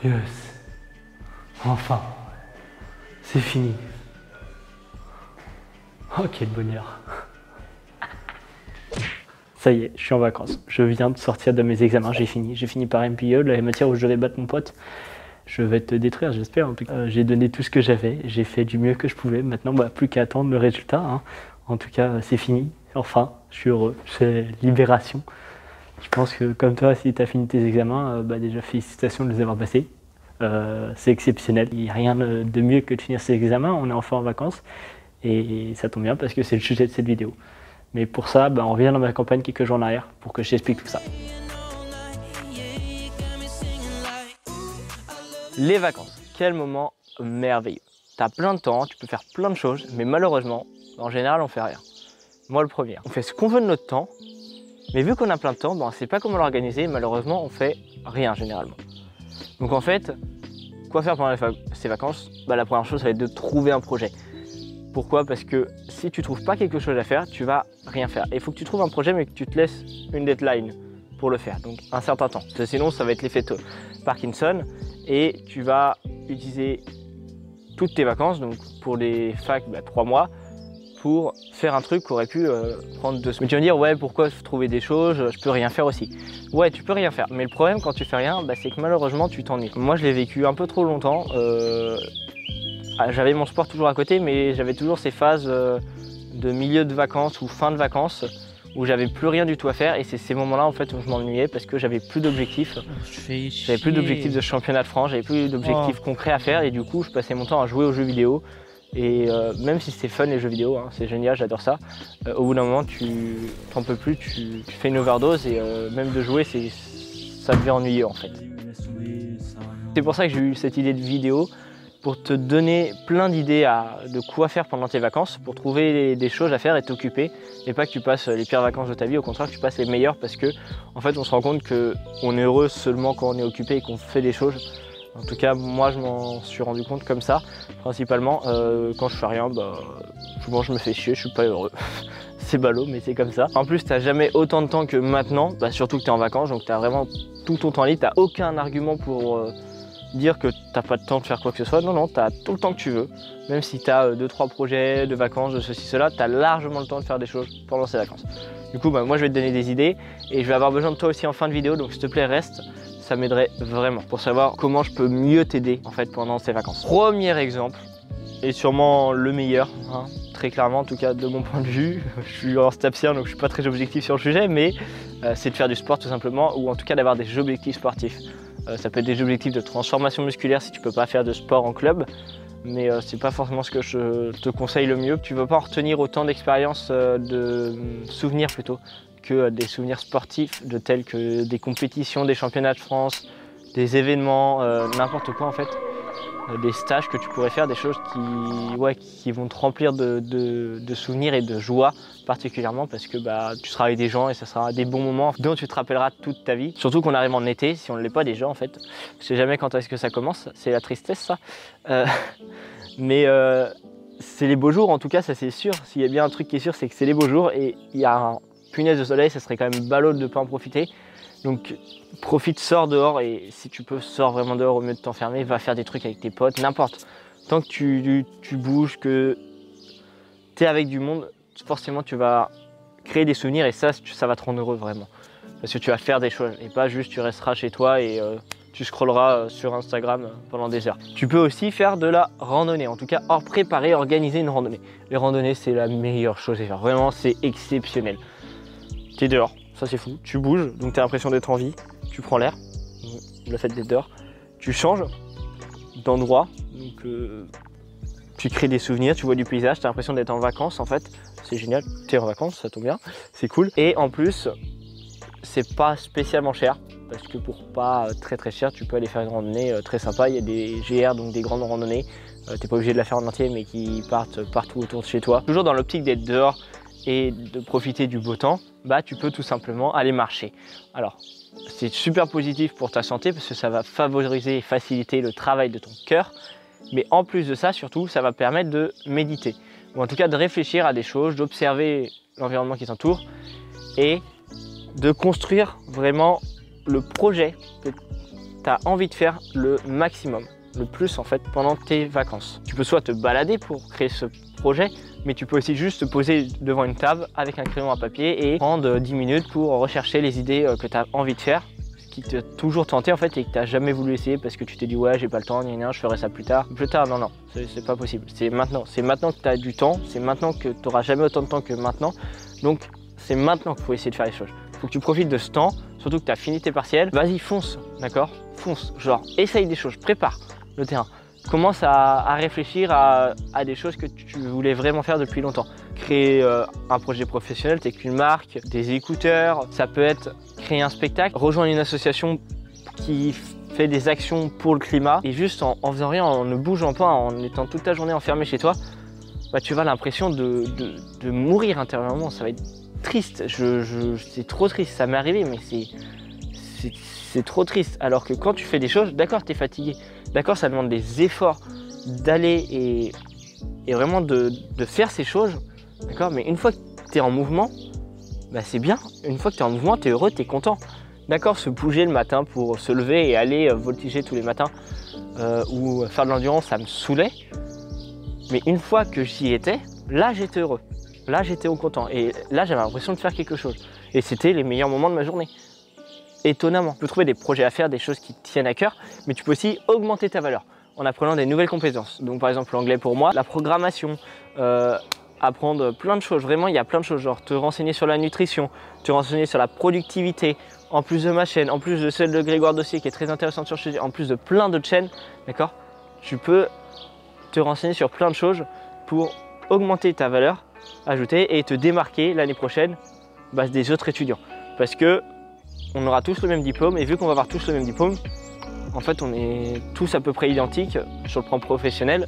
Yes. Enfin, c'est fini. Oh, quel bonheur. Ça y est, je suis en vacances. Je viens de sortir de mes examens, j'ai fini. J'ai fini par MPE, la matière où je devais battre mon pote. Je vais te détruire, j'espère. En tout cas, j'ai donné tout ce que j'avais. J'ai fait du mieux que je pouvais. Maintenant, plus qu'à attendre le résultat. Hein. En tout cas, c'est fini. Enfin, je suis heureux. C'est libération. Je pense que comme toi, si tu as fini tes examens, déjà félicitations de les avoir passés. C'est exceptionnel. Il n'y a rien de mieux que de finir ses examens. On est enfin en vacances. Et ça tombe bien parce que c'est le sujet de cette vidéo. Mais pour ça, on revient dans ma campagne quelques jours en arrière pour que je t'explique tout ça. Les vacances, quel moment merveilleux. Tu as plein de temps, tu peux faire plein de choses, mais malheureusement, en général, on fait rien. Moi, le premier. On fait ce qu'on veut de notre temps, mais vu qu'on a plein de temps, on ne sait pas comment l'organiser, malheureusement, on fait rien généralement. Donc en fait, quoi faire pendant ces vacances? La première chose, ça va être de trouver un projet. Pourquoi? Parce que si tu ne trouves pas quelque chose à faire, tu vas rien faire. Et il faut que tu trouves un projet, mais que tu te laisses une deadline pour le faire, donc un certain temps. Sinon, ça va être l'effet Parkinson et tu vas utiliser toutes tes vacances, donc pour les facs, 3 mois, pour faire un truc qui aurait pu prendre 2 semaines. Mais tu vas me dire, ouais, pourquoi trouver des choses, je peux rien faire aussi. Ouais, tu peux rien faire, mais le problème quand tu fais rien, c'est que malheureusement, tu t'ennuies. Moi, je l'ai vécu un peu trop longtemps. J'avais mon sport toujours à côté, mais j'avais toujours ces phases de milieu de vacances ou fin de vacances où j'avais plus rien du tout à faire, et c'est ces moments-là en fait où je m'ennuyais parce que j'avais plus d'objectifs. J'avais plus d'objectifs de championnat de France, j'avais plus d'objectifs concrets à faire, et du coup je passais mon temps à jouer aux jeux vidéo. Et même si c'est fun les jeux vidéo, hein, c'est génial, j'adore ça, au bout d'un moment tu t'en peux plus, tu fais une overdose, et même de jouer ça devient ennuyeux en fait. C'est pour ça que j'ai eu cette idée de vidéo, pour te donner plein d'idées de quoi faire pendant tes vacances, pour trouver des choses à faire et t'occuper, et pas que tu passes les pires vacances de ta vie, au contraire que tu passes les meilleures, parce que en fait on se rend compte qu'on est heureux seulement quand on est occupé et qu'on fait des choses. En tout cas moi je m'en suis rendu compte comme ça, principalement quand je fais rien, souvent je me fais chier, je suis pas heureux. C'est ballot mais c'est comme ça. En plus t'as jamais autant de temps que maintenant, surtout que tu es en vacances, donc tu as vraiment tout ton temps libre, tu n'as aucun argument pour dire que t'as pas de temps de faire quoi que ce soit. Non, tu as tout le temps que tu veux. Même si tu as 2-3 projets de vacances, de ceci, cela, tu as largement le temps de faire des choses pendant ces vacances. Du coup, moi je vais te donner des idées, et je vais avoir besoin de toi aussi en fin de vidéo, donc s'il te plaît reste, ça m'aiderait vraiment pour savoir comment je peux mieux t'aider en fait pendant ces vacances. Premier exemple, et sûrement le meilleur, hein, très clairement, en tout cas de mon point de vue. Je suis en stapsien donc je suis pas très objectif sur le sujet, mais c'est de faire du sport tout simplement, ou en tout cas d'avoir des objectifs sportifs. Ça peut être des objectifs de transformation musculaire si tu peux pas faire de sport en club, mais c'est pas forcément ce que je te conseille le mieux. Tu ne veux pas en retenir autant d'expériences, de souvenirs plutôt, que des souvenirs sportifs, tels que des compétitions, des championnats de France, des événements, n'importe quoi en fait. Des stages que tu pourrais faire, des choses qui vont te remplir de souvenirs et de joie particulièrement, parce que tu seras avec des gens et ça sera des bons moments dont tu te rappelleras toute ta vie. Surtout qu'on arrive en été, si on ne l'est pas déjà en fait. Je sais jamais quand est-ce que ça commence, c'est la tristesse ça. Mais c'est les beaux jours en tout cas, ça c'est sûr. S'il y a bien un truc qui est sûr, c'est que c'est les beaux jours, et il y a un punaise de soleil, ça serait quand même ballot de ne pas en profiter. Donc profite, sors dehors, et si tu peux, sors vraiment dehors au mieux de t'enfermer, va faire des trucs avec tes potes, n'importe. Tant que tu bouges, que tu es avec du monde, forcément tu vas créer des souvenirs, et ça va te rendre heureux vraiment. Parce que tu vas faire des choses, et pas juste tu resteras chez toi et tu scrolleras sur Instagram pendant des heures. Tu peux aussi faire de la randonnée, en tout cas préparer, organiser une randonnée. Les randonnées c'est la meilleure chose à faire, vraiment c'est exceptionnel. Tu es dehors. Ça c'est fou, tu bouges, donc tu as l'impression d'être en vie, tu prends l'air, le fait d'être dehors, tu changes d'endroit, donc tu crées des souvenirs, tu vois du paysage, tu as l'impression d'être en vacances en fait, c'est génial, tu es en vacances, ça tombe bien, c'est cool. Et en plus, c'est pas spécialement cher, parce que pour pas très cher, tu peux aller faire une randonnée très sympa, il y a des GR, donc des grandes randonnées, t'es pas obligé de la faire en entier, mais qui partent partout autour de chez toi. Toujours dans l'optique d'être dehors et de profiter du beau temps, tu peux tout simplement aller marcher. Alors, c'est super positif pour ta santé parce que ça va favoriser et faciliter le travail de ton cœur, mais en plus de ça, surtout, ça va permettre de méditer, ou en tout cas de réfléchir à des choses, d'observer l'environnement qui t'entoure et de construire vraiment le projet que tu as envie de faire le maximum, le plus en fait pendant tes vacances. Tu peux soit te balader pour créer ce projet, mais tu peux aussi juste te poser devant une table avec un crayon à papier et prendre 10 minutes pour rechercher les idées que tu as envie de faire, qui t'a toujours tenté en fait et que tu n'as jamais voulu essayer parce que tu t'es dit ouais j'ai pas le temps, je ferai ça plus tard. Plus tard, non, c'est pas possible. C'est maintenant que tu as du temps, c'est maintenant que tu n'auras jamais autant de temps que maintenant. Donc c'est maintenant qu'il faut essayer de faire les choses. Il faut que tu profites de ce temps, surtout que tu as fini tes partiels. Vas-y, fonce, d'accord? Fonce, genre essaye des choses, prépare le terrain. Commence à réfléchir à des choses que tu voulais vraiment faire depuis longtemps. Créer un projet professionnel, t'es qu'une marque, des écouteurs, ça peut être créer un spectacle, rejoindre une association qui fait des actions pour le climat et juste en faisant rien, en ne bougeant pas, en étant toute ta journée enfermé chez toi, bah, tu vas l'impression de mourir intérieurement, ça va être triste, c'est trop triste, ça m'est arrivé mais c'est trop triste. Alors que quand tu fais des choses, d'accord t'es fatigué, d'accord ça demande des efforts d'aller et vraiment de faire ces choses, d'accord, mais une fois que tu es en mouvement, bah c'est bien, une fois que tu es en mouvement, tu es heureux, tu es content. D'accord, se bouger le matin pour se lever et aller voltiger tous les matins ou faire de l'endurance, ça me saoulait. Mais une fois que j'y étais, là j'étais heureux, là j'étais content et là j'avais l'impression de faire quelque chose. Et c'était les meilleurs moments de ma journée. Étonnamment, tu peux trouver des projets à faire, des choses qui te tiennent à cœur, mais tu peux aussi augmenter ta valeur en apprenant des nouvelles compétences. Donc par exemple l'anglais pour moi, la programmation, apprendre plein de choses. Vraiment, il y a plein de choses, genre te renseigner sur la nutrition, te renseigner sur la productivité, en plus de ma chaîne, en plus de celle de Grégoire Dossier qui est très intéressante sur ce sujet, en plus de plein d'autres chaînes, d'accord? Tu peux te renseigner sur plein de choses pour augmenter ta valeur ajoutée et te démarquer l'année prochaine des autres étudiants. Parce que on aura tous le même diplôme et vu qu'on va avoir tous le même diplôme, en fait on est tous à peu près identiques sur le plan professionnel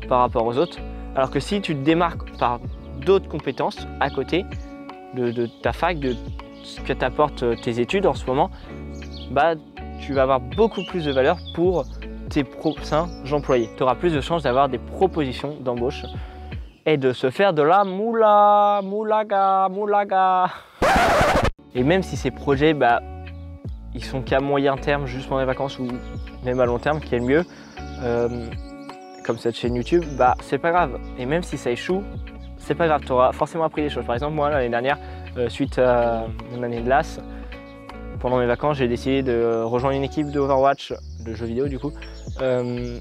par rapport aux autres. Alors que si tu te démarques par d'autres compétences à côté de ta fac, de ce que t'apportent tes études en ce moment, bah tu vas avoir beaucoup plus de valeur pour tes prochains employés. Tu auras plus de chances d'avoir des propositions d'embauche et de se faire de la moulaga. Et même si ces projets, ils sont qu'à moyen terme, juste pendant les vacances ou même à long terme, qui est le mieux, comme cette chaîne YouTube, c'est pas grave. Et même si ça échoue, c'est pas grave, tu auras forcément appris des choses. Par exemple, moi, l'année dernière, suite à mon année de LAS, pendant mes vacances, j'ai décidé de rejoindre une équipe de Overwatch, de jeux vidéo du coup.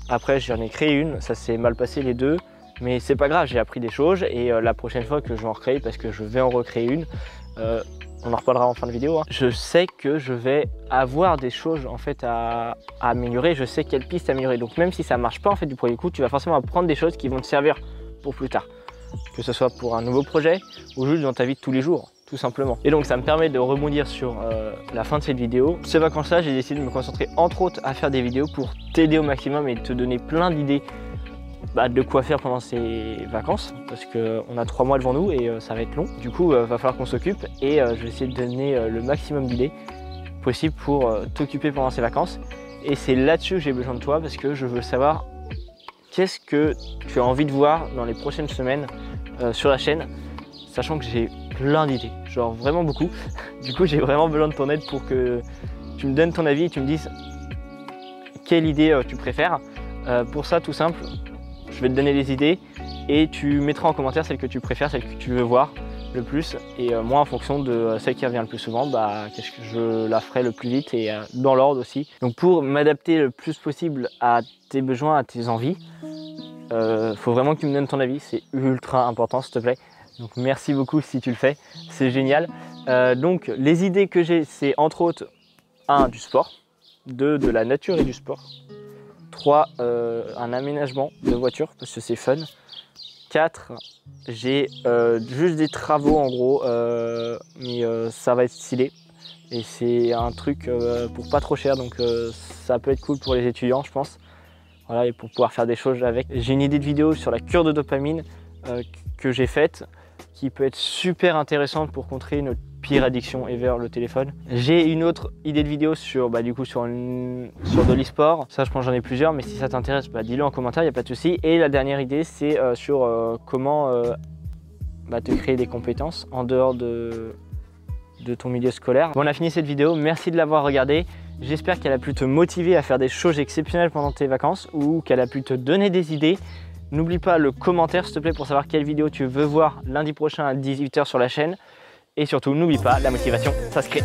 Après, j'en ai créé une, ça s'est mal passé les deux, mais c'est pas grave, j'ai appris des choses et la prochaine fois que je vais en recréer, parce que je vais en recréer une, on en reparlera en fin de vidéo, hein. Je sais que je vais avoir des choses en fait à améliorer, je sais quelles pistes améliorer. Donc même si ça marche pas en fait du premier coup, tu vas forcément apprendre des choses qui vont te servir pour plus tard. Que ce soit pour un nouveau projet ou juste dans ta vie de tous les jours, tout simplement. Et donc ça me permet de rebondir sur la fin de cette vidéo. Ces vacances-là, j'ai décidé de me concentrer entre autres à faire des vidéos pour t'aider au maximum et te donner plein d'idées de quoi faire pendant ces vacances, parce qu'on a 3 mois devant nous et ça va être long. Du coup, va falloir qu'on s'occupe et je vais essayer de donner le maximum d'idées possibles pour t'occuper pendant ces vacances. Et c'est là-dessus que j'ai besoin de toi, parce que je veux savoir qu'est-ce que tu as envie de voir dans les prochaines semaines sur la chaîne, sachant que j'ai plein d'idées, genre vraiment beaucoup. Du coup, j'ai vraiment besoin de ton aide pour que tu me donnes ton avis et tu me dises quelle idée tu préfères. Pour ça, tout simple, je vais te donner des idées et tu mettras en commentaire celle que tu préfères, celle que tu veux voir le plus. Et moi, en fonction de celle qui revient le plus souvent, qu'est-ce que je la ferai le plus vite et dans l'ordre aussi. Donc pour m'adapter le plus possible à tes besoins, à tes envies, faut vraiment que tu me donnes ton avis, c'est ultra important s'il te plaît. Donc merci beaucoup si tu le fais, c'est génial. Donc les idées que j'ai, c'est entre autres 1, du sport, 2, de la nature et du sport, 3, un aménagement de voiture parce que c'est fun, 4, j'ai juste des travaux en gros, mais ça va être stylé et c'est un truc pour pas trop cher, donc ça peut être cool pour les étudiants je pense. Voilà, et pour pouvoir faire des choses avec. J'ai une idée de vidéo sur la cure de dopamine que j'ai faite, qui peut être super intéressante pour contrer notre pire addiction ever, le téléphone. J'ai une autre idée de vidéo sur de l'e-sport. Ça, je pense j'en ai plusieurs, mais si ça t'intéresse, dis-le en commentaire, il n'y a pas de souci. Et la dernière idée, c'est sur comment te créer des compétences en dehors de ton milieu scolaire. Bon, on a fini cette vidéo, merci de l'avoir regardée. J'espère qu'elle a pu te motiver à faire des choses exceptionnelles pendant tes vacances ou qu'elle a pu te donner des idées. N'oublie pas le commentaire s'il te plaît pour savoir quelle vidéo tu veux voir lundi prochain à 18 h sur la chaîne. Et surtout, n'oublie pas, la motivation, ça se crée.